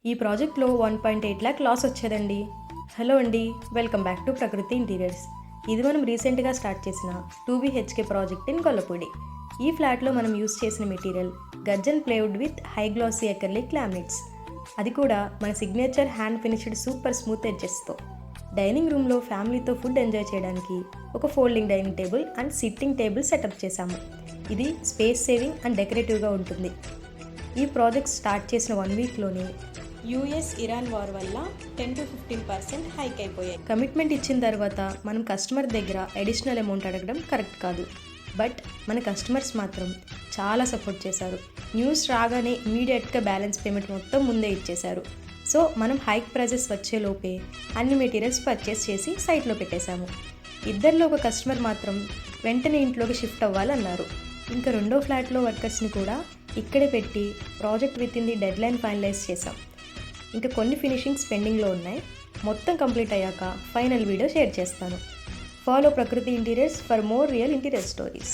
ఈ ప్రాజెక్ట్లో 1.8 lakh loss వచ్చేదండి. Hello అండి, వెల్కమ్ బ్యాక్ టు ప్రకృతి ఇంటీరియర్స్. ఇది మనం రీసెంట్గా స్టార్ట్ చేసిన 2BHK ప్రాజెక్ట్ ఇన్ కొల్లపూడి. ఈ ఫ్లాట్లో మనం యూస్ చేసిన material gurjan plywood with high glossy acrylic laminates, అది కూడా మన signature hand finished super smooth ఎడ్జెస్తో. డైనింగ్ రూమ్లో ఫ్యామిలీతో ఫుడ్ ఎంజాయ్ చేయడానికి ఒక folding dining table and sitting table setup చేశాము. ఇది స్పేస్ సేవింగ్ అండ్ డెకరేటివ్గా ఉంటుంది. ఈ ప్రాజెక్ట్ స్టార్ట్ చేసిన 1 వీక్లోనే US-ఇరాన్ వార్ వల్ల 10 to 15% హైక్ అయిపోయాయి. కమిట్మెంట్ ఇచ్చిన తర్వాత మనం కస్టమర్ దగ్గర అడిషనల్ అమౌంట్ అడగడం కరెక్ట్ కాదు. బట్ మన కస్టమర్స్ మాత్రం చాలా సపోర్ట్ చేశారు. న్యూస్ రాగానే ఇమీడియట్గా బ్యాలెన్స్ పేమెంట్ మొత్తం ముందే ఇచ్చేశారు. సో మనం హైక్ ప్రైజెస్ వచ్చేలోపే అన్ని మెటీరియల్స్ పర్చేస్ చేసి సైట్లో పెట్టేశాము. ఇద్దరిలో ఒక కస్టమర్ మాత్రం వెంటనే ఇంట్లోకి షిఫ్ట్ అవ్వాలన్నారు. ఇంకా రెండో ఫ్లాట్లో వర్కర్స్ని కూడా ఇక్కడే పెట్టి project within the deadline finalize చేశాం. ఇంకా కొన్ని ఫినిషింగ్స్ పెండింగ్లో ఉన్నాయి. మొత్తం కంప్లీట్ అయ్యాక ఫైనల్ వీడియో షేర్ చేస్తాను. Follow Prakruti interiors for more real interior stories.